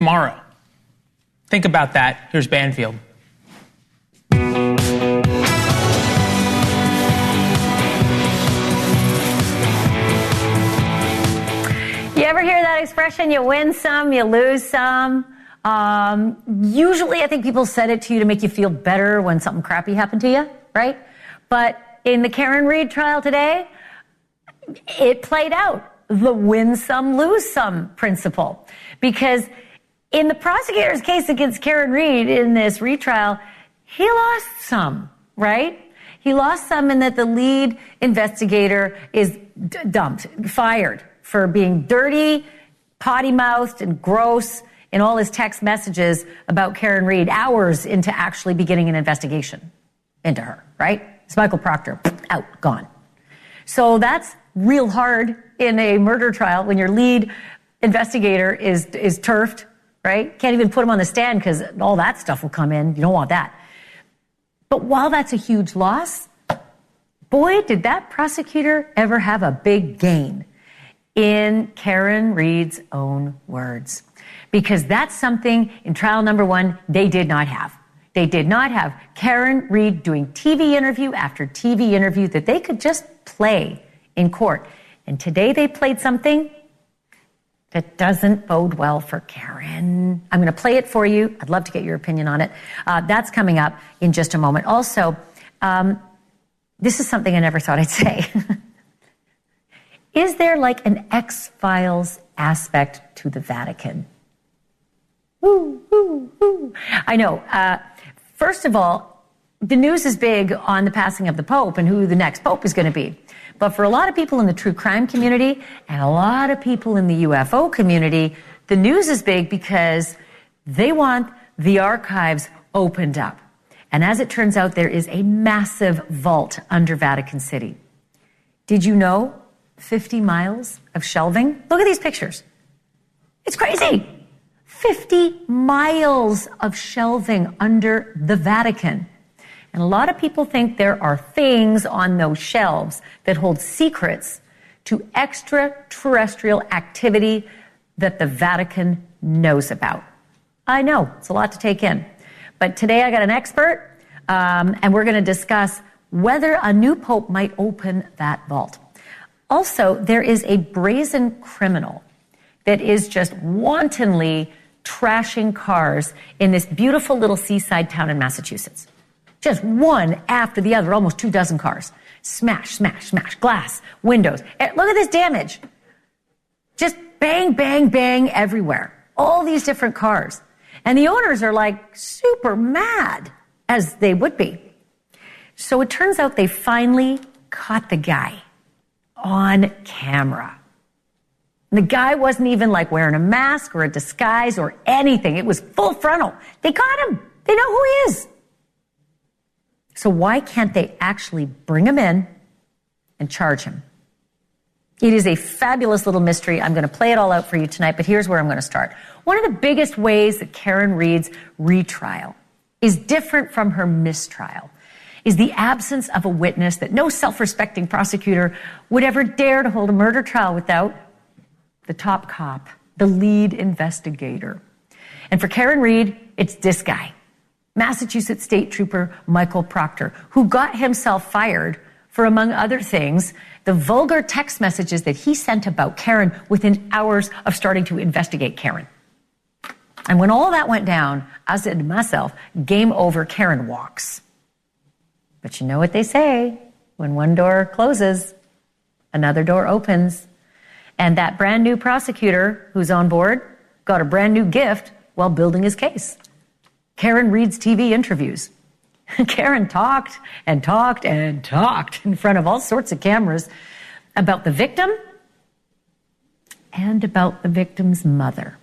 tomorrow. Think about that. Here's Banfield. You ever hear that expression? You win some, you lose some. Usually I think people said it to you to make you feel better when something crappy happened to you, right? But in the Karen Read trial today, it played out the win some, lose some principle. Because in the prosecutor's case against Karen Read in this retrial, he lost some, right? He lost some in that the lead investigator is dumped, fired for being dirty, potty-mouthed, and gross in all his text messages about Karen Read hours into actually beginning an investigation into her, right? It's Michael Proctor, out, gone. So that's real hard in a murder trial when your lead investigator is turfed, right? Can't even put him on the stand because all that stuff will come in. You don't want that. But while that's a huge loss, boy, did that prosecutor ever have a big gain in Karen Read's own words. Because that's something in trial number one they did not have. They did not have Karen Read doing TV interview after TV interview that they could just play in court. And today they played something that doesn't bode well for Karen. I'm going to play it for you. I'd love to get your opinion on it. That's coming up in just a moment. Also, this is something I never thought I'd say. Is there like an X-Files aspect to the Vatican? Woo, woo, woo. I know. First of all, the news is big on the passing of the Pope and who the next Pope is going to be. But for a lot of people in the true crime community and a lot of people in the UFO community, the news is big because they want the archives opened up. And as it turns out, there is a massive vault under Vatican City. Did you know 50 miles of shelving? Look at these pictures. It's crazy. 50 miles of shelving under the Vatican. And a lot of people think there are things on those shelves that hold secrets to extraterrestrial activity that the Vatican knows about. I know, it's a lot to take in. But today I got an expert, and we're going to discuss whether a new pope might open that vault. Also, there is a brazen criminal that is just wantonly trashing cars in this beautiful little seaside town in Massachusetts. Just one after the other, almost 24 cars. Smash, smash, smash, glass, windows. Look at this damage. Just bang, bang, bang everywhere. All these different cars. And the owners are like super mad, as they would be. So it turns out they finally caught the guy on camera. The guy wasn't even like wearing a mask or a disguise or anything. It was full frontal. They caught him. They know who he is. So why can't they actually bring him in and charge him? It is a fabulous little mystery. I'm going to play it all out for you tonight, but here's where I'm going to start. One of the biggest ways that Karen Read's retrial is different from her mistrial is the absence of a witness that no self-respecting prosecutor would ever dare to hold a murder trial without the top cop, the lead investigator. And for Karen Read, it's this guy, Massachusetts State Trooper Michael Proctor, who got himself fired for, among other things, the vulgar text messages that he sent about Karen within hours of starting to investigate Karen. And when all that went down, I said to myself, game over, Karen walks. But you know what they say, when one door closes, another door opens. And that brand new prosecutor who's on board got a brand new gift while building his case. Karen Read's TV interviews. Karen talked and talked and talked in front of all sorts of cameras about the victim and about the victim's mother.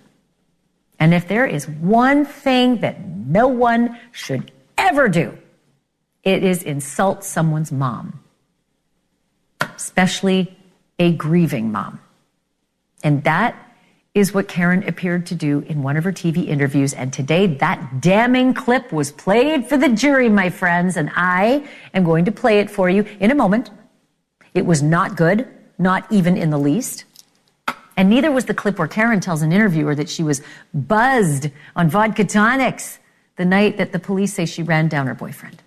And if there is one thing that no one should ever do, it is insult someone's mom, especially a grieving mom. And that is what Karen appeared to do in one of her TV interviews. And today, that damning clip was played for the jury, my friends, and I am going to play it for you in a moment. It was not good, not even in the least. And neither was the clip where Karen tells an interviewer that she was buzzed on vodka tonics the night that the police say she ran down her boyfriend.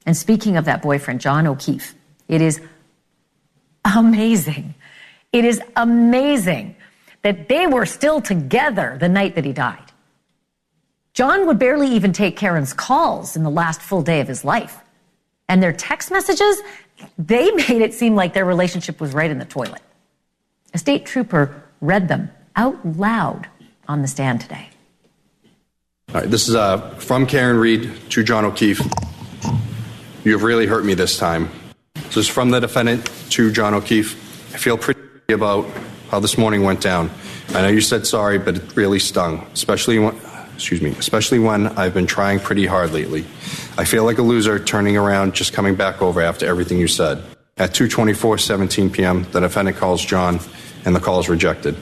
And speaking of that boyfriend, John O'Keefe, it is amazing. It is amazing that they were still together the night that he died. John would barely even take Karen's calls in the last full day of his life. And their text messages, they made it seem like their relationship was right in the toilet. A state trooper read them out loud on the stand today. All right, this is from Karen Reed to John O'Keefe. You have really hurt me this time. This is from the defendant to John O'Keefe. I feel pretty about how this morning went down. I know you said sorry, but it really stung, especially when I've been trying pretty hard lately. I feel like a loser turning around, just coming back over after everything you said. At 2:24:17 p.m., the defendant calls John, and the call is rejected.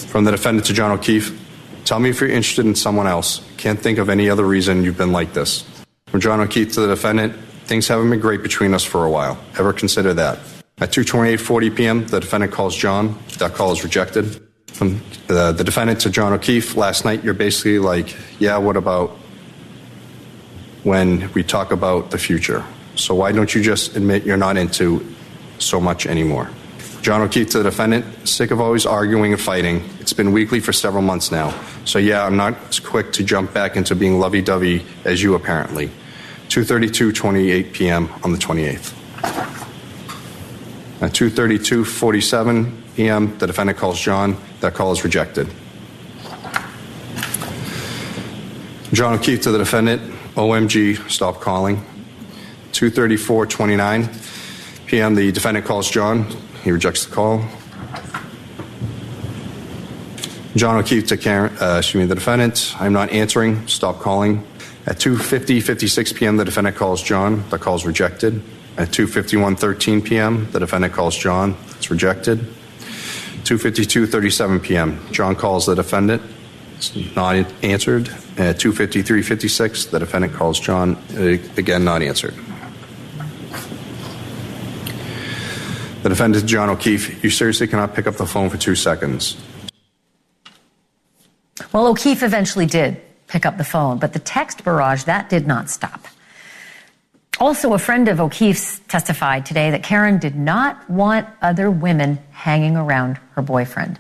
From the defendant to John O'Keefe, tell me if you're interested in someone else. Can't think of any other reason you've been like this. From John O'Keefe to the defendant, things haven't been great between us for a while. Ever consider that? At 2:28:40 p.m., the defendant calls John. That call is rejected. From the defendant to John O'Keefe, last night you're basically like, yeah, what about when we talk about the future? So why don't you just admit you're not into so much anymore? John O'Keefe to the defendant, sick of always arguing and fighting. It's been weekly for several months now. So yeah, I'm not as quick to jump back into being lovey-dovey as you apparently. 2:32:28 p.m. on the 28th. At 2:32:47 p.m., the defendant calls John. That call is rejected. John O'Keefe to the defendant, OMG, stop calling. 2:34:29 p.m., the defendant calls John. He rejects the call. John O'Keefe to the defendant, I'm not answering, stop calling. At 2:56 p.m., the defendant calls John. The call is rejected. At 2:51:13 p.m., the defendant calls John. It's rejected. 2:52:37 p.m., John calls the defendant. It's not answered. At 2:53:56, the defendant calls John. Again, not answered. The defendant, John O'Keefe, you seriously cannot pick up the phone for 2 seconds. Well, O'Keefe eventually did pick up the phone, but the text barrage, that did not stop. Also, a friend of O'Keefe's testified today that Karen did not want other women hanging around her boyfriend.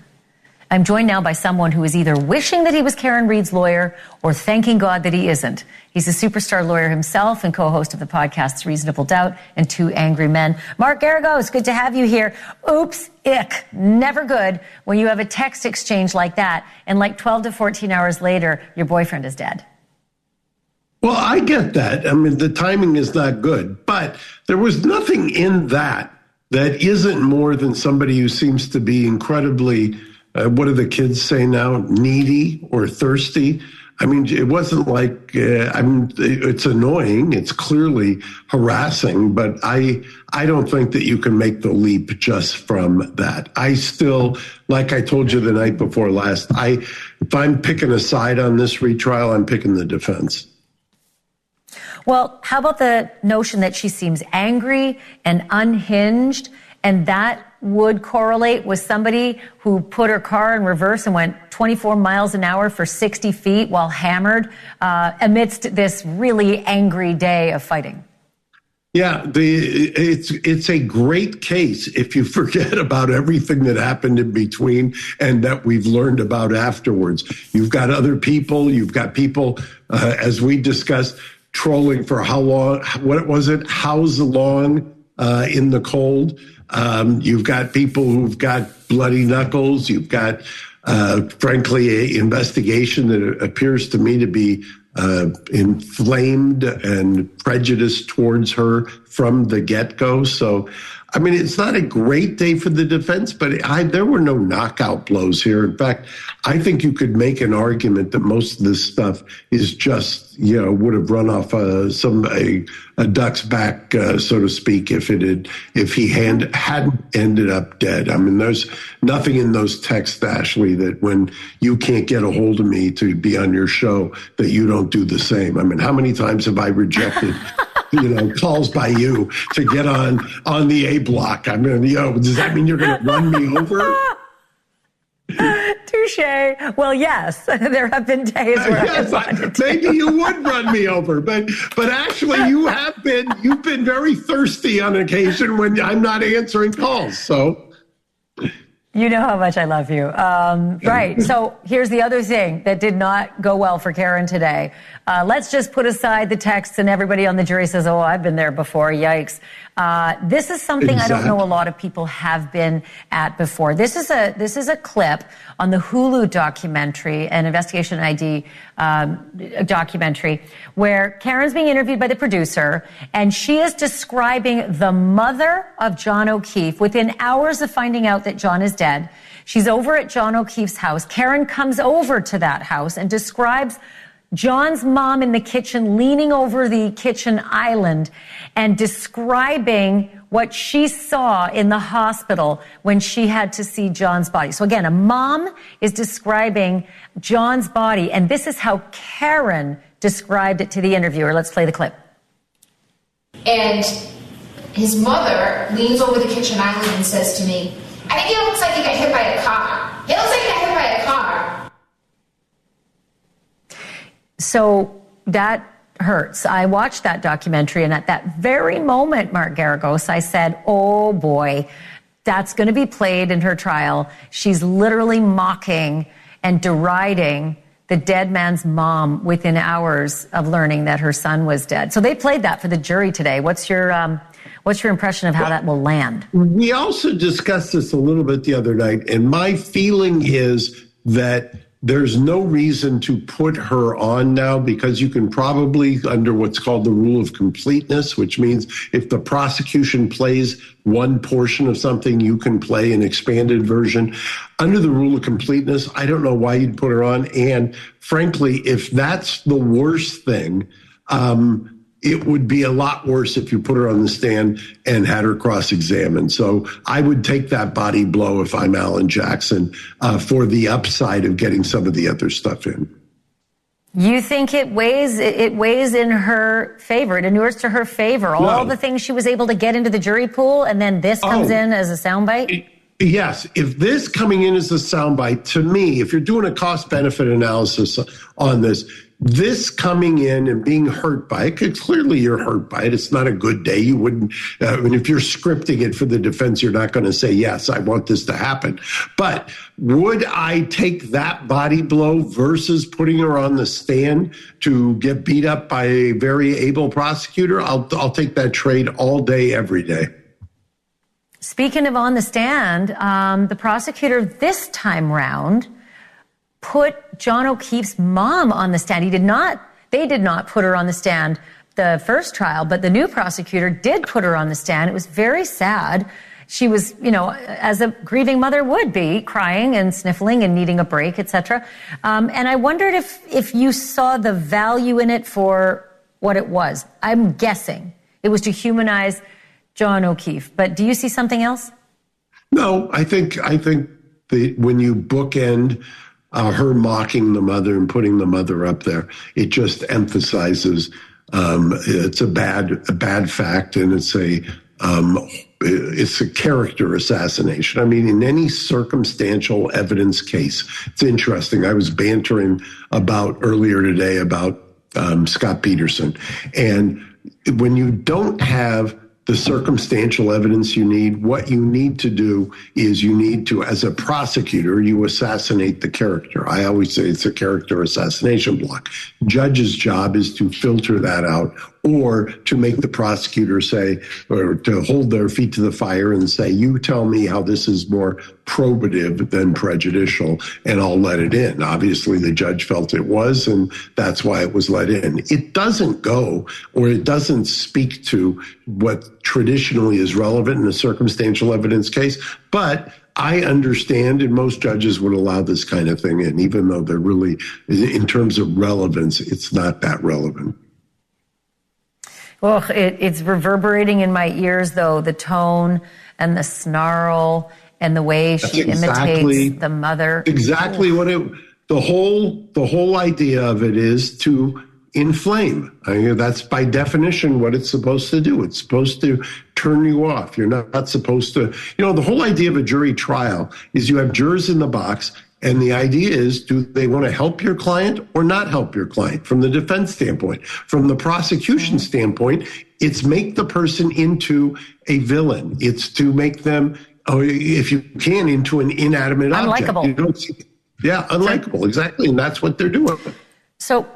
I'm joined now by someone who is either wishing that he was Karen Reed's lawyer or thanking God that he isn't. He's a superstar lawyer himself and co-host of the podcasts Reasonable Doubt and Two Angry Men. Mark Garagos, good to have you here. Oops, ick, never good when you have a text exchange like that and like 12 to 14 hours later, your boyfriend is dead. Well, I get that. I mean, the timing is not good, but there was nothing in that isn't more than somebody who seems to be incredibly, what do the kids say now, needy or thirsty. I mean, it wasn't like, it's annoying. It's clearly harassing, but I don't think that you can make the leap just from that. I still, like I told you the night before last, if I'm picking a side on this retrial, I'm picking the defense. Well, how about the notion that she seems angry and unhinged, and that would correlate with somebody who put her car in reverse and went 24 miles an hour for 60 feet while hammered amidst this really angry day of fighting? Yeah, it's a great case if you forget about everything that happened in between and that we've learned about afterwards. You've got other people, as we discussed, trolling for how long, what was it, how's long in the cold. You've got people who've got bloody knuckles. You've got, frankly, an investigation that appears to me to be inflamed and prejudiced towards her from the get-go. So, I mean, it's not a great day for the defense, but there were no knockout blows here. In fact, I think you could make an argument that most of this stuff is just, would have run off a duck's back, so to speak, if he hadn't ended up dead. I mean, there's nothing in those texts, Ashleigh, that when you can't get a hold of me to be on your show, that you don't do the same. I mean, how many times have I rejected calls by you to get on the A block. I mean, does that mean you're going to run me over? Touche. Well, yes, there have been days where yes, I wanted to. Maybe you would run me over, but actually you've been very thirsty on occasion when I'm not answering calls. So you know how much I love you. Right. So here's the other thing that did not go well for Karen today. Let's just put aside the texts and everybody on the jury says, oh, I've been there before. Yikes. This is something Exactly. I don't know a lot of people have been at before. This is a clip on the Hulu documentary, an investigation ID documentary, where Karen's being interviewed by the producer, and she is describing the mother of John O'Keefe within hours of finding out that John is dead. She's over at John O'Keefe's house. Karen comes over to that house and describes John's mom in the kitchen, leaning over the kitchen island and describing what she saw in the hospital when she had to see John's body. So again, a mom is describing John's body, and this is how Karen described it to the interviewer. Let's play the clip. And his mother leans over the kitchen island and says to me, I think it looks like he got hit by a car. It looks like he got hit by a car. So that hurts. I watched that documentary, and at that very moment, Mark Garagos, I said, oh boy, that's going to be played in her trial. She's literally mocking and deriding the dead man's mom within hours of learning that her son was dead. So they played that for the jury today. What's your impression of how that will land? We also discussed this a little bit the other night, and my feeling is that there's no reason to put her on now, because you can probably, under what's called the rule of completeness, which means if the prosecution plays one portion of something, you can play an expanded version. Under the rule of completeness, I don't know why you'd put her on. And frankly, if that's the worst thing, it would be a lot worse if you put her on the stand and had her cross-examined. So I would take that body blow if I'm Alan Jackson for the upside of getting some of the other stuff in. You think it weighs in her favor? It inures to her favor. All the things she was able to get into the jury pool, and then this comes in as a soundbite? Yes. If this coming in as a soundbite, to me, if you're doing a cost-benefit analysis on this coming in and being hurt by it, because clearly you're hurt by it. It's not a good day. You wouldn't, if you're scripting it for the defense, you're not going to say, yes, I want this to happen. But would I take that body blow versus putting her on the stand to get beat up by a very able prosecutor? I'll take that trade all day, every day. Speaking of on the stand, the prosecutor this time round put John O'Keefe's mom on the stand. They did not put her on the stand the first trial, but the new prosecutor did put her on the stand. It was very sad. She was, as a grieving mother would be, crying and sniffling and needing a break, etc. And I wondered if you saw the value in it for what it was. I'm guessing it was to humanize John O'Keefe. But do you see something else? No, I think when you bookend her mocking the mother and putting the mother up there, it just emphasizes it's a bad fact, and it's a character assassination. I mean, in any circumstantial evidence case, it's interesting. I was bantering earlier today about Scott Peterson, and when you don't have the circumstantial evidence you need, what you need to do is as a prosecutor, you assassinate the character. I always say it's a character assassination block. Judge's job is to filter that out, or to make the prosecutor say, or to hold their feet to the fire and say, you tell me how this is more probative than prejudicial, and I'll let it in. Obviously, the judge felt it was, and that's why it was let in. It doesn't go, or it doesn't speak to what traditionally is relevant in a circumstantial evidence case, but I understand, and most judges would allow this kind of thing in, even though they're really, in terms of relevance, it's not that relevant. Well, it's reverberating in my ears, though, the tone and the snarl and the way she imitates the mother. Exactly what the whole idea of it is to inflame. That's by definition what it's supposed to do. It's supposed to turn you off. You're not supposed to, the whole idea of a jury trial is you have jurors in the box, and the idea is, do they want to help your client or not help your client from the defense standpoint? From the prosecution standpoint, it's make the person into a villain. It's to make them, if you can, into an inanimate object. Unlikable. Unlikable, exactly. And that's what they're doing. So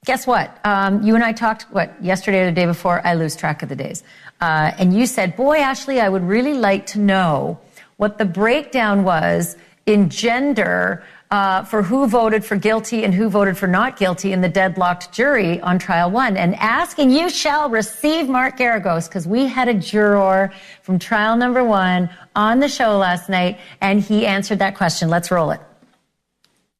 guess what? You and I talked, yesterday or the day before? I lose track of the days. And you said, boy, Ashleigh, I would really like to know what the breakdown was in gender for who voted for guilty and who voted for not guilty in the deadlocked jury on trial 1. And asking, you shall receive Mark Garagos, because we had a juror from trial number 1 on the show last night, and he answered that question. Let's roll it.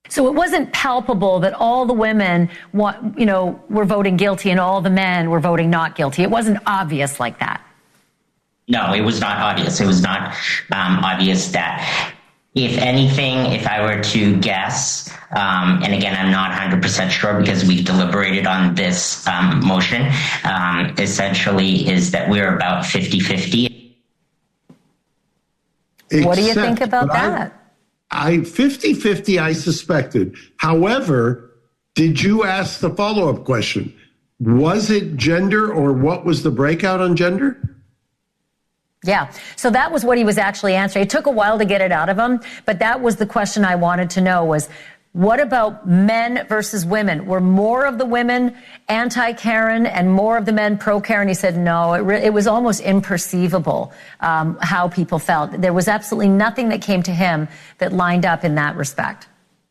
So it wasn't palpable that all the women, were voting guilty and all the men were voting not guilty. It wasn't obvious like that. No, it was not obvious. It was not obvious that, if anything, if I were to guess, and again, I'm not 100% sure because we've deliberated on this motion, essentially is that we're about 50-50. What do you think about that? 50-50, I suspected. However, did you ask the follow-up question? Was it gender, or what was the breakout on gender? Yeah. So that was what he was actually answering. It took a while to get it out of him, but that was the question I wanted to know was, what about men versus women? Were more of the women anti-Karen and more of the men pro-Karen? He said no. It was almost imperceivable how people felt. There was absolutely nothing that came to him that lined up in that respect.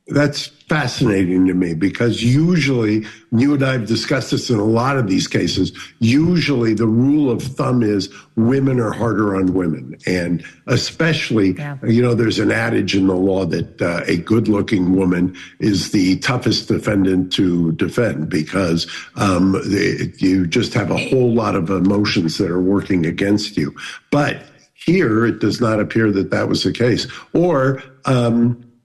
That's fascinating to me, because usually, you and I have discussed this in a lot of these cases, usually the rule of thumb is women are harder on women. And especially, there's an adage in the law that a good-looking woman is the toughest defendant to defend, because you just have a whole lot of emotions that are working against you. But here, it does not appear that that was the case. Or,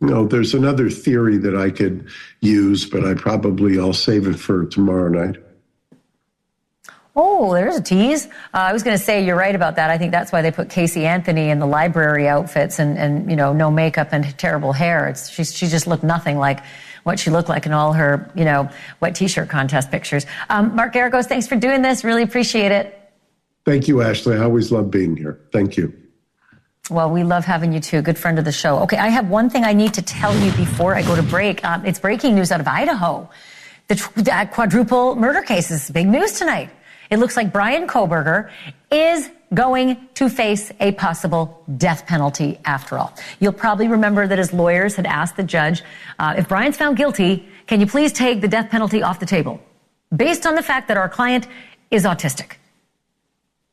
there's another theory that I could use, but I'll save it for tomorrow night. Oh, there's a tease. I was going to say you're right about that. I think that's why they put Casey Anthony in the library outfits and no makeup and terrible hair. She just looked nothing like what she looked like in all her, wet T-shirt contest pictures. Mark Garagos, thanks for doing this. Really appreciate it. Thank you, Ashleigh. I always love being here. Thank you. Well, we love having you too. Good friend of the show. Okay, I have one thing I need to tell you before I go to break. It's breaking news out of Idaho. The quadruple murder case is big news tonight. It looks like Brian Coberger is going to face a possible death penalty after all. You'll probably remember that his lawyers had asked the judge, if Brian's found guilty, can you please take the death penalty off the table? Based on the fact that our client is autistic.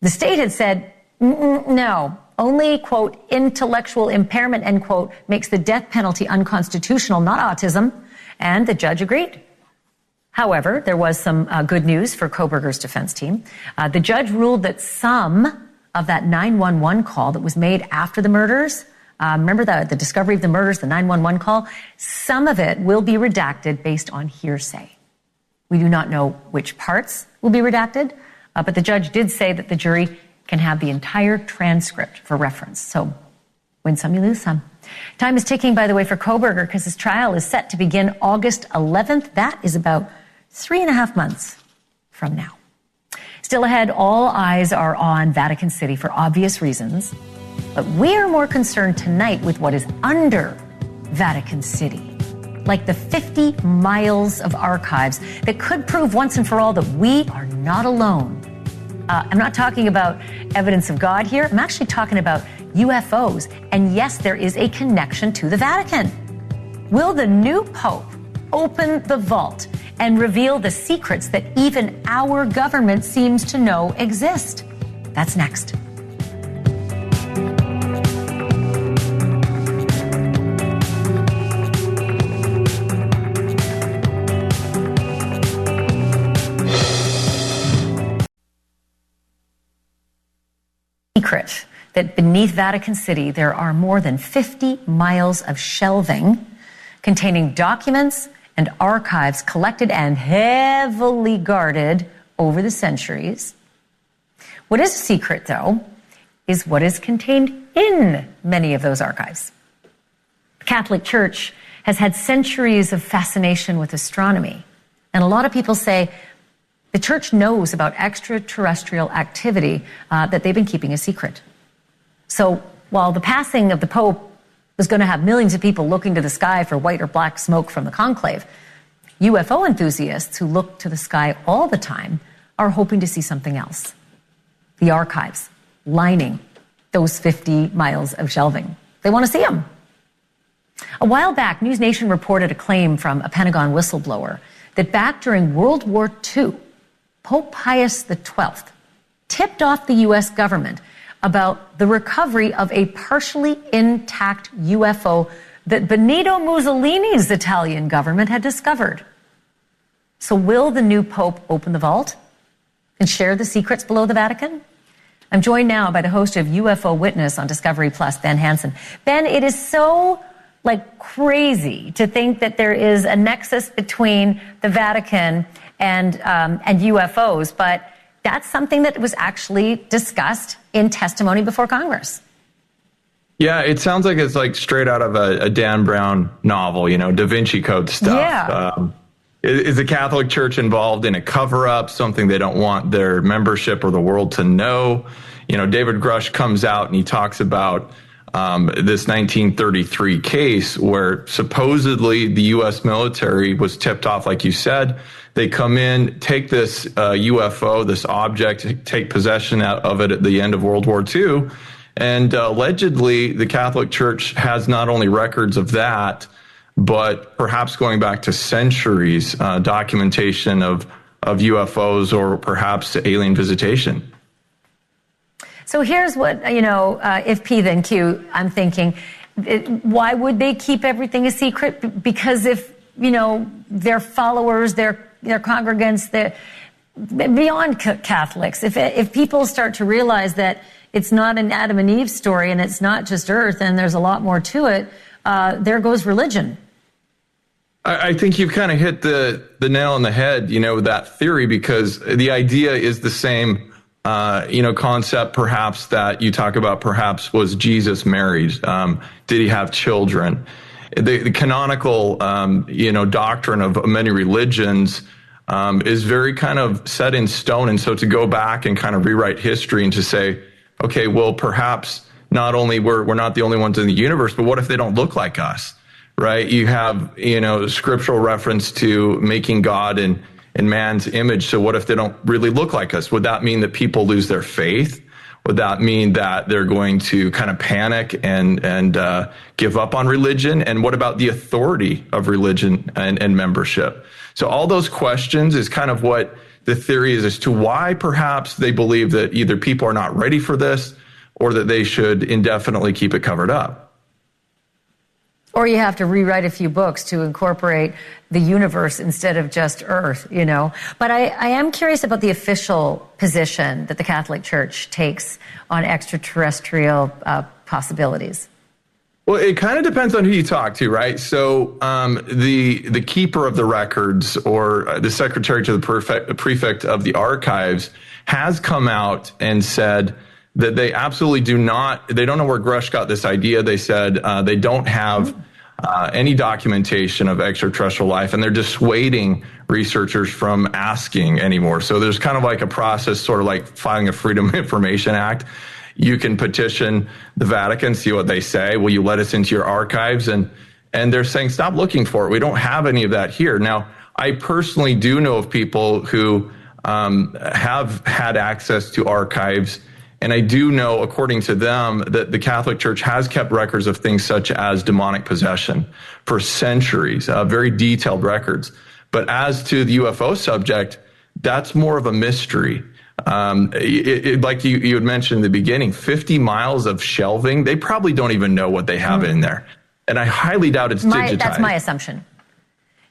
The state had said, no. Only, quote, intellectual impairment, end quote, makes the death penalty unconstitutional, not autism. And the judge agreed. However, there was some good news for Coberger's defense team. The judge ruled that some of that 911 call that was made after the murders, remember the discovery of the murders, the 911 call, some of it will be redacted based on hearsay. We do not know which parts will be redacted, but the judge did say that the jury can have the entire transcript for reference. So win some, you lose some. Time is ticking, by the way, for Coberger, because his trial is set to begin August 11th. That is about 3.5 months from now. Still ahead, all eyes are on Vatican City for obvious reasons. But we are more concerned tonight with what is under Vatican City, like the 50 miles of archives that could prove once and for all that we are not alone. I'm not talking about evidence of God here. I'm actually talking about UFOs. And yes, there is a connection to the Vatican. Will the new Pope open the vault and reveal the secrets that even our government seems to know exist? That's next. Secret that beneath Vatican City there are more than 50 miles of shelving containing documents and archives collected and heavily guarded over the centuries. What is a secret, though, is what is contained in many of those archives. The Catholic Church has had centuries of fascination with astronomy, and a lot of people say the Church knows about extraterrestrial activity that they've been keeping a secret. So while the passing of the Pope was going to have millions of people looking to the sky for white or black smoke from the conclave, UFO enthusiasts who look to the sky all the time are hoping to see something else. The archives lining those 50 miles of shelving. They want to see them. A while back, NewsNation reported a claim from a Pentagon whistleblower that back during World War II, Pope Pius XII tipped off the U.S. government about the recovery of a partially intact UFO that Benito Mussolini's Italian government had discovered. So will the new Pope open the vault and share the secrets below the Vatican? I'm joined now by the host of UFO Witness on Discovery Plus, Ben Hansen. Ben, it is so crazy to think that there is a nexus between the Vatican and UFOs, but that's something that was actually discussed in testimony before Congress. Yeah, it sounds like it's straight out of a Dan Brown novel, Da Vinci Code stuff. Yeah. Is the Catholic Church involved in a cover-up, something they don't want their membership or the world to know? David Grush comes out and he talks about this 1933 case where supposedly the U.S. military was tipped off, like you said. They come in, take this UFO, this object, take possession of it at the end of World War II. And allegedly, the Catholic Church has not only records of that, but perhaps going back to centuries, documentation of UFOs or perhaps alien visitation. So here's what, if P then Q, I'm thinking, why would they keep everything a secret? Because if, their followers, their congregants, beyond Catholics, if people start to realize that it's not an Adam and Eve story and it's not just Earth and there's a lot more to it, there goes religion. I think you've kind of hit the nail on the head, with that theory, because the idea is the same, concept perhaps that you talk about. Perhaps was Jesus married? Did he have children? The canonical, doctrine of many religions is very kind of set in stone. And so to go back and kind of rewrite history and to say, okay, well, perhaps not only we're not the only ones in the universe, but what if they don't look like us, right? You have, scriptural reference to making God in man's image. So what if they don't really look like us? Would that mean that people lose their faith? Would that mean that they're going to kind of panic and give up on religion? And what about the authority of religion and membership? So all those questions is kind of what the theory is as to why perhaps they believe that either people are not ready for this or that they should indefinitely keep it covered up. Or you have to rewrite a few books to incorporate the universe instead of just Earth, But I am curious about the official position that the Catholic Church takes on extraterrestrial possibilities. Well, it kind of depends on who you talk to, right? So the keeper of the records or the secretary to the prefect of the archives has come out and said that they absolutely they don't know where Grush got this idea. They said they don't have any documentation of extraterrestrial life, and they're dissuading researchers from asking anymore. So there's kind of like a process, sort of like filing a Freedom of Information Act. You can petition the Vatican, see what they say. Will you let us into your archives? And they're saying, stop looking for it. We don't have any of that here. Now, I personally do know of people who have had access to archives. And I do know, according to them, that the Catholic Church has kept records of things such as demonic possession for centuries, very detailed records. But as to the UFO subject, that's more of a mystery. Like you had mentioned in the beginning, 50 miles of shelving, they probably don't even know what they have in there. And I highly doubt it's digitized. That's my assumption.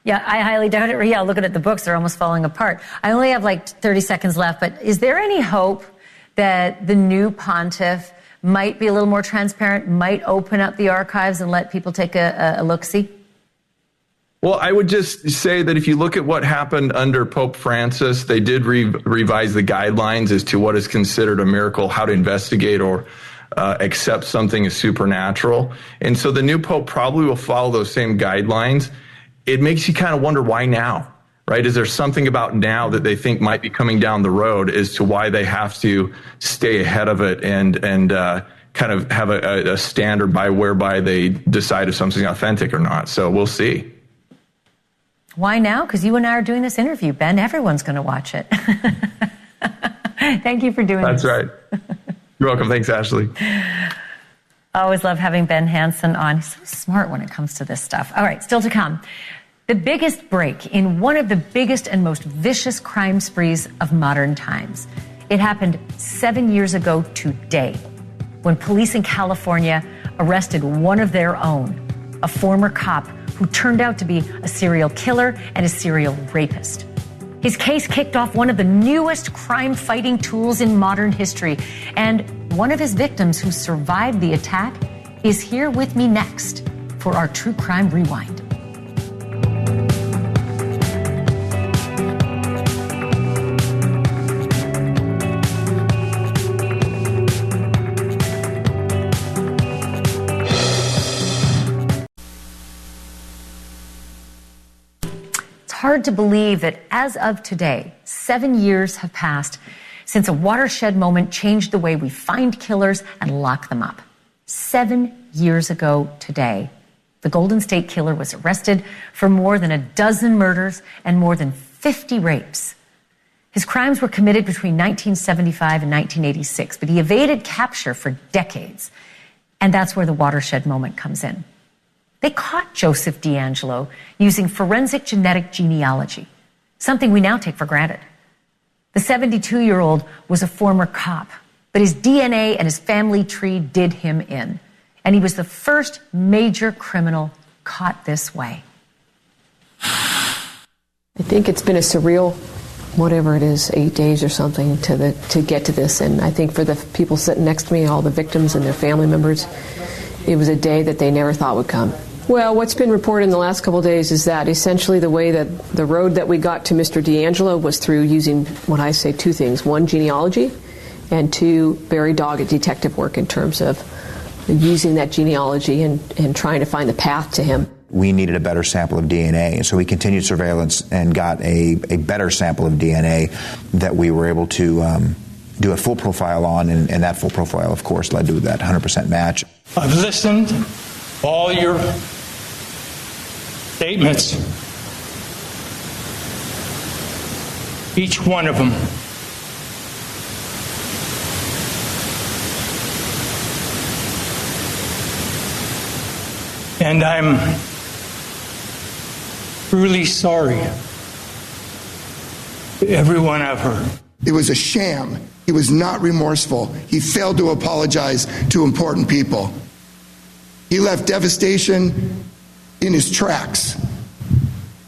Yeah, I highly doubt it. Yeah, looking at the books, they're almost falling apart. I only have 30 seconds left, but is there any hope that the new pontiff might be a little more transparent, might open up the archives and let people take a look-see? Well, I would just say that if you look at what happened under Pope Francis, they did revise the guidelines as to what is considered a miracle, how to investigate or accept something as supernatural. And so the new Pope probably will follow those same guidelines. It makes you kind of wonder, why now, right? Is there something about now that they think might be coming down the road as to why they have to stay ahead of it and kind of have a standard whereby they decide if something's authentic or not? So we'll see. Why now? Because you and I are doing this interview, Ben. Everyone's going to watch it. Thank you for doing this. That's right. You're welcome. Thanks, Ashleigh. I always love having Ben Hansen on. He's so smart when it comes to this stuff. All right, still to come. The biggest break in one of the biggest and most vicious crime sprees of modern times. It happened 7 years ago today when police in California arrested one of their own, a former cop who turned out to be a serial killer and a serial rapist. His case kicked off one of the newest crime-fighting tools in modern history, and one of his victims who survived the attack is here with me next for our True Crime Rewind. Hard to believe that as of today, 7 years have passed since a watershed moment changed the way we find killers and lock them up. 7 years ago today, the Golden State Killer was arrested for more than a dozen murders and more than 50 rapes. His crimes were committed between 1975 and 1986, but he evaded capture for decades. And that's where the watershed moment comes in. They caught Joseph DeAngelo using forensic genetic genealogy, something we now take for granted. The 72-year-old was a former cop, but his DNA and his family tree did him in. And he was the first major criminal caught this way. I think it's been a surreal, whatever it is, 8 days or something to get to this. And I think for the people sitting next to me, all the victims and their family members, it was a day that they never thought would come. Well, what's been reported in the last couple of days is that essentially the way that the road that we got to Mr. DeAngelo was through using what I say two things. One, genealogy, and two, very dogged detective work in terms of using that genealogy and trying to find the path to him. We needed a better sample of DNA, and so we continued surveillance and got a better sample of DNA that we were able to do a full profile on, and that full profile, of course, led to that 100% match. I've listened to all your statements, each one of them. And I'm truly sorry to everyone I've hurt. It was a sham. He was not remorseful. He failed to apologize to important people. He left devastation in his tracks.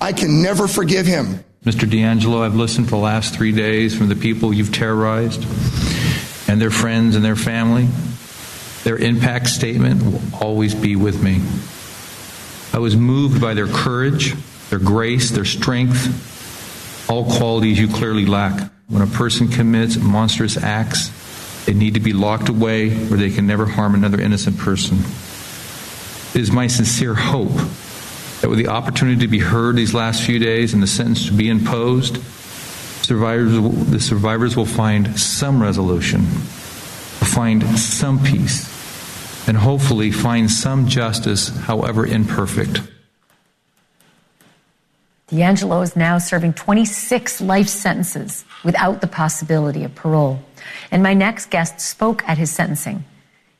I can never forgive him. Mr. DeAngelo, I've listened for the last 3 days from the people you've terrorized and their friends and their family. Their impact statement will always be with me. I was moved by their courage, their grace, their strength, all qualities you clearly lack. When a person commits monstrous acts, they need to be locked away where they can never harm another innocent person. It is my sincere hope that with the opportunity to be heard these last few days and the sentence to be imposed, the survivors will find some resolution, will find some peace, and hopefully find some justice, however imperfect. DeAngelo is now serving 26 life sentences without the possibility of parole. And my next guest spoke at his sentencing.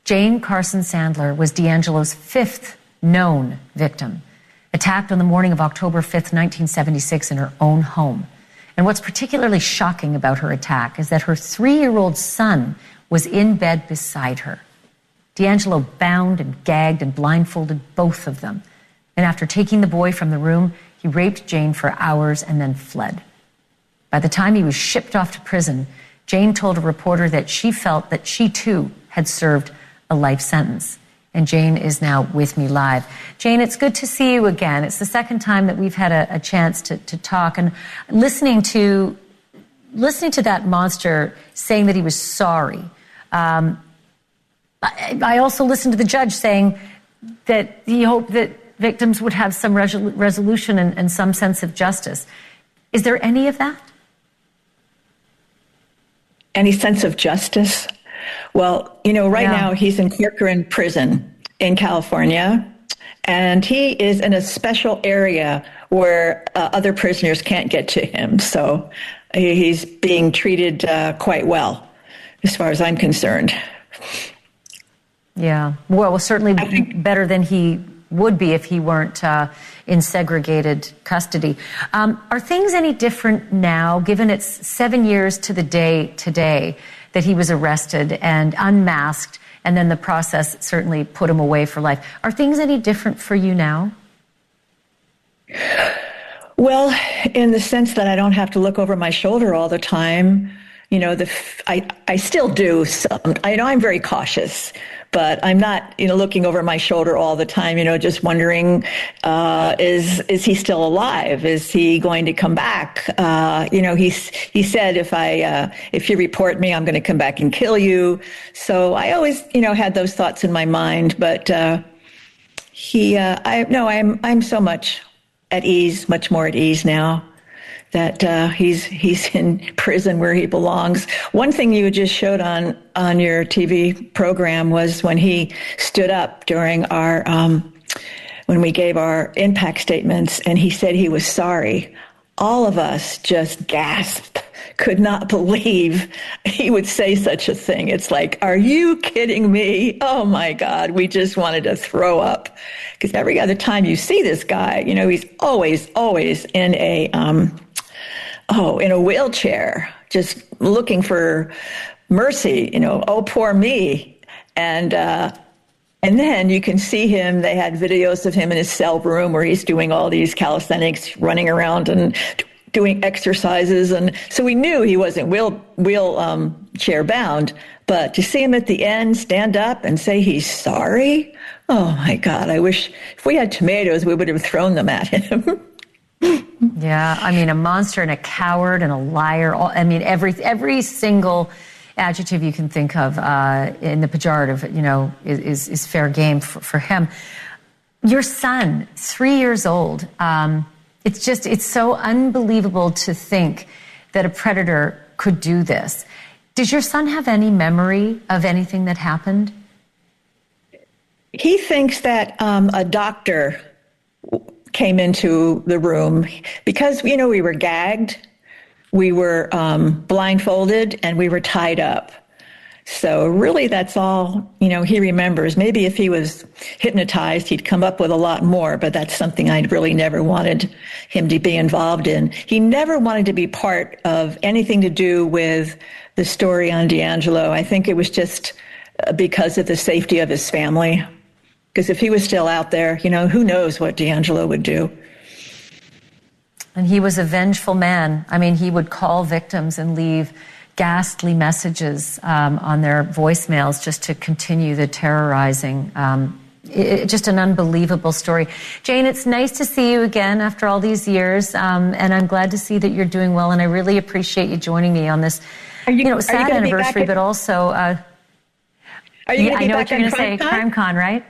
Jane Carson Sandler was DeAngelo's fifth known victim, attacked on the morning of October 5th, 1976 in her own home. And what's particularly shocking about her attack is that her 3-year-old son was in bed beside her. DeAngelo bound and gagged and blindfolded both of them. And after taking the boy from the room, he raped Jane for hours and then fled. By the time he was shipped off to prison, Jane told a reporter that she felt that she too had served a life sentence. And Jane is now with me live. Jane, it's good to see you again. It's the second time that we've had a chance to talk. And listening to that monster saying that he was sorry. I also listened to the judge saying that he hoped that victims would have some resolution and some sense of justice. Is there any of that? Any sense of justice? Well, now he's in Corcoran Prison in California, and he is in a special area where other prisoners can't get to him. So he's being treated quite well, as far as I'm concerned. Yeah. Well, certainly better than he would be if he weren't in segregated custody. Are things any different now, given it's 7 years to the day today that he was arrested and unmasked, and then the process certainly put him away for life? Are things any different for you now? Well, in the sense that I don't have to look over my shoulder all the time. I still do some. I know I'm very cautious, but I'm not, looking over my shoulder all the time, just wondering, is he still alive? Is he going to come back? He said, if you report me, I'm going to come back and kill you. So I always, had those thoughts in my mind, but, I'm so much at ease, much more at ease now that he's in prison where he belongs. One thing you just showed on your TV program was when he stood up during our when we gave our impact statements, and he said he was sorry. All of us just gasped, could not believe he would say such a thing. It's like, are you kidding me? Oh my God, we just wanted to throw up. Because every other time you see this guy, he's always in a wheelchair, just looking for mercy, oh, poor me. And then you can see him, they had videos of him in his cell room where he's doing all these calisthenics, running around and doing exercises. And so we knew he wasn't wheelchair bound, but to see him at the end stand up and say he's sorry, oh my God, I wish if we had tomatoes, we would have thrown them at him. Yeah, a monster and a coward and a liar. Every single adjective you can think of in the pejorative, is fair game for him. Your son, 3 years old. It's so unbelievable to think that a predator could do this. Does your son have any memory of anything that happened? He thinks that a doctor came into the room because, we were gagged, we were blindfolded, and we were tied up. So really that's all, he remembers. Maybe if he was hypnotized, he'd come up with a lot more, but that's something I really never wanted him to be involved in. He never wanted to be part of anything to do with the story on D'Angelo. I think it was just because of the safety of his family. Because if he was still out there, who knows what D'Angelo would do. And he was a vengeful man. He would call victims and leave ghastly messages on their voicemails just to continue the terrorizing. Just an unbelievable story. Jane, it's nice to see you again after all these years, and I'm glad to see that you're doing well, and I really appreciate you joining me on this sad anniversary, but also... Are you I know what you're going to say, CrimeCon, right?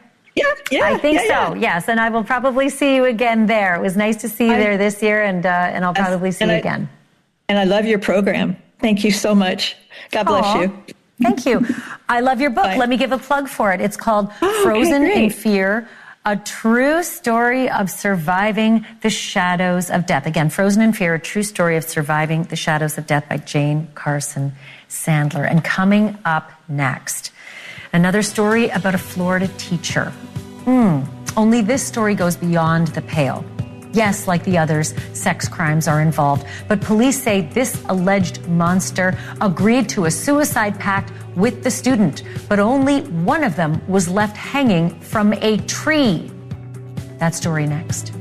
Yeah, I think so, yes. And I will probably see you again there. It was nice to see you there this year, and I'll probably see you again. And I love your program. Thank you so much. God bless you. Thank you. I love your book. Bye. Let me give a plug for it. It's called Frozen in Fear, a true story of surviving the shadows of death. Again, Frozen in Fear, a true story of surviving the shadows of death by Jane Carson Sandler. And coming up next, another story about a Florida teacher. Only this story goes beyond the pale. Yes, like the others, sex crimes are involved. But police say this alleged monster agreed to a suicide pact with the student, but only one of them was left hanging from a tree. That story next.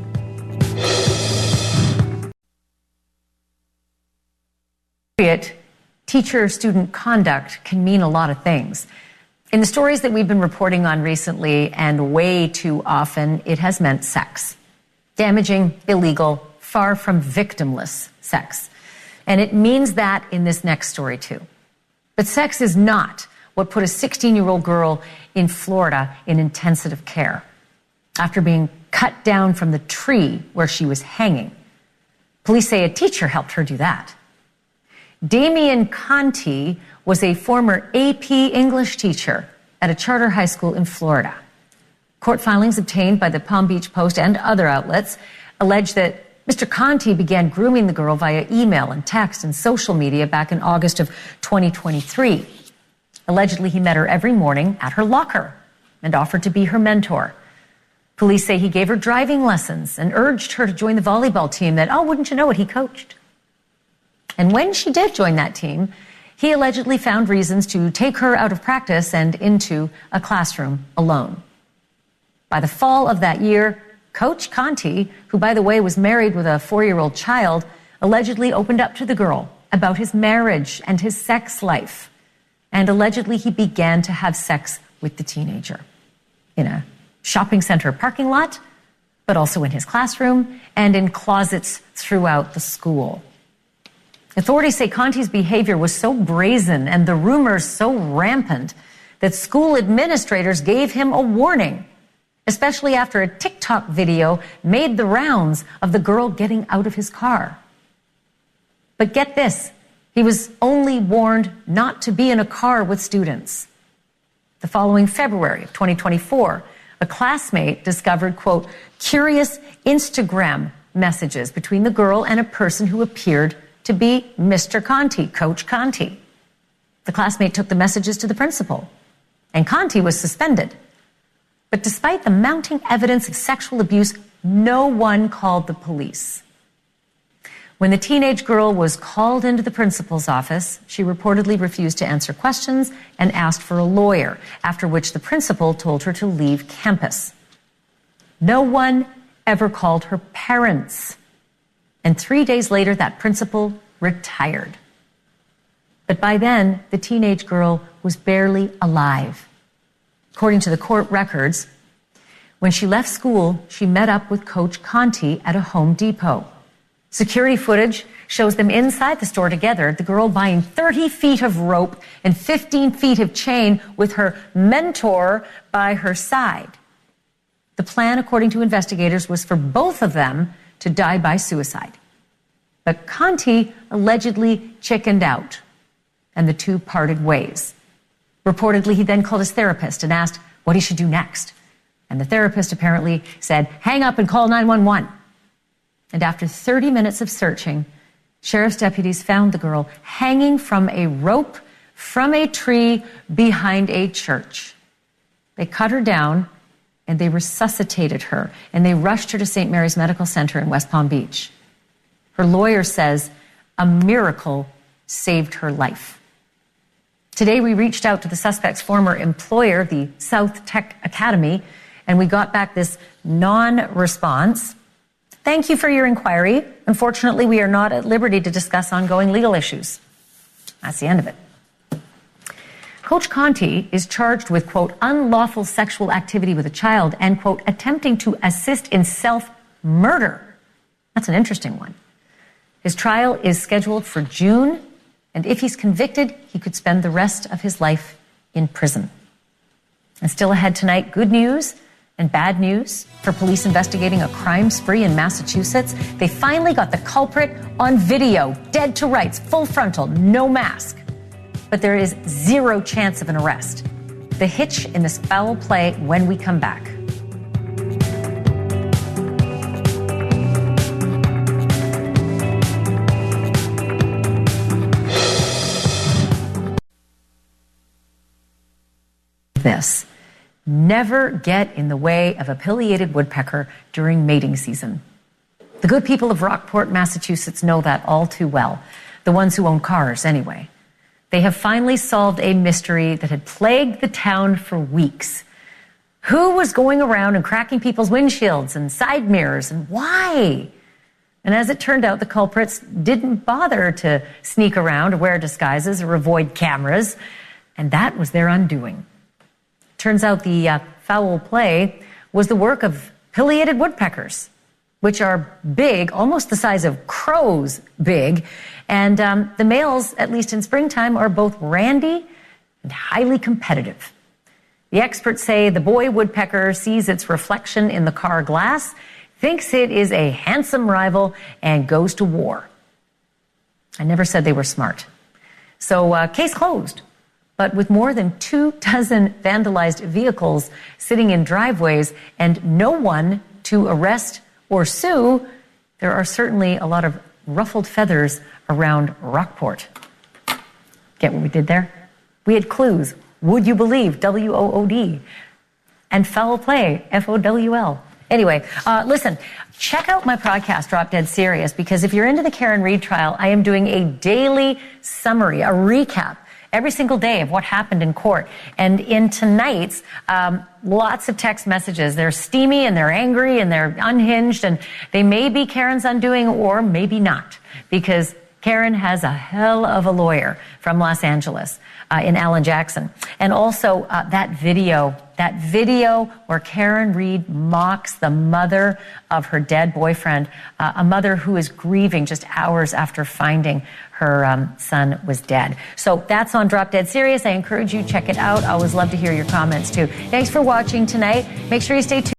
Teacher-student conduct can mean a lot of things. In the stories that we've been reporting on recently, and way too often, it has meant sex. Damaging, illegal, far from victimless sex. And it means that in this next story too. But sex is not what put a 16-year-old girl in Florida in intensive care after being cut down from the tree where she was hanging. Police say a teacher helped her do that. Damian Conti was a former AP English teacher at a charter high school in Florida. Court filings obtained by the Palm Beach Post and other outlets allege that Mr. Conti began grooming the girl via email and text and social media back in August of 2023. Allegedly, he met her every morning at her locker and offered to be her mentor. Police say he gave her driving lessons and urged her to join the volleyball team that, oh, wouldn't you know it, he coached. And when she did join that team, he allegedly found reasons to take her out of practice and into a classroom alone. By the fall of that year, Coach Conti, who, by the way, was married with a 4-year-old child, allegedly opened up to the girl about his marriage and his sex life. And allegedly, he began to have sex with the teenager in a shopping center parking lot, but also in his classroom and in closets throughout the school. Authorities say Conti's behavior was so brazen and the rumors so rampant that school administrators gave him a warning, especially after a TikTok video made the rounds of the girl getting out of his car. But get this, he was only warned not to be in a car with students. The following February of 2024, a classmate discovered, quote, curious Instagram messages between the girl and a person who appeared to be Mr. Conti, Coach Conti. The classmate took the messages to the principal, and Conti was suspended. But despite the mounting evidence of sexual abuse, no one called the police. When the teenage girl was called into the principal's office, she reportedly refused to answer questions and asked for a lawyer, after which the principal told her to leave campus. No one ever called her parents. And 3 days later, that principal retired. But by then, the teenage girl was barely alive. According to the court records, when she left school, she met up with Coach Conti at a Home Depot. Security footage shows them inside the store together, the girl buying 30 feet of rope and 15 feet of chain with her mentor by her side. The plan, according to investigators, was for both of them to die by suicide. But Conti allegedly chickened out, and the two parted ways. Reportedly, he then called his therapist and asked what he should do next. And the therapist apparently said, hang up and call 911. And after 30 minutes of searching, sheriff's deputies found the girl hanging from a rope from a tree behind a church. They cut her down and they resuscitated her, and they rushed her to St. Mary's Medical Center in West Palm Beach. Her lawyer says a miracle saved her life. Today, we reached out to the suspect's former employer, the South Tech Academy, and we got back this non-response. Thank you for your inquiry. Unfortunately, we are not at liberty to discuss ongoing legal issues. That's the end of it. Coach Conti is charged with, quote, unlawful sexual activity with a child and, quote, attempting to assist in self-murder. That's an interesting one. His trial is scheduled for June, and if he's convicted, he could spend the rest of his life in prison. And still ahead tonight, good news and bad news for police investigating a crime spree in Massachusetts. They finally got the culprit on video, dead to rights, full frontal, no mask. But there is zero chance of an arrest. The hitch in this foul play when we come back. This. Never get in the way of a pileated woodpecker during mating season. The good people of Rockport, Massachusetts know that all too well. The ones who own cars, anyway. They have finally solved a mystery that had plagued the town for weeks. Who was going around and cracking people's windshields and side mirrors, and why? And as it turned out, the culprits didn't bother to sneak around or wear disguises or avoid cameras, and that was their undoing. Turns out the foul play was the work of pileated woodpeckers, which are big, almost the size of crows big. And the males, at least in springtime, are both randy and highly competitive. The experts say the boy woodpecker sees its reflection in the car glass, thinks it is a handsome rival, and goes to war. I never said they were smart. So case closed. But with more than 24 vandalized vehicles sitting in driveways and no one to arrest or sue, there are certainly a lot of ruffled feathers around Rockport. Get what we did there? We had clues. Would you believe? WOOD. And foul play. FOWL. Anyway, listen, check out my podcast, Drop Dead Serious, because if you're into the Karen Read trial, I am doing a daily summary, a recap, every single day of what happened in court. And in tonight's, lots of text messages. They're steamy and they're angry and they're unhinged, and they may be Karen's undoing or maybe not, because Karen has a hell of a lawyer from Los Angeles in Alan Jackson. And also that video where Karen Read mocks the mother of her dead boyfriend, a mother who is grieving just hours after finding her son was dead. So that's on Drop Dead Serious. I encourage you to check it out. I always love to hear your comments too. Thanks for watching tonight. Make sure you stay tuned.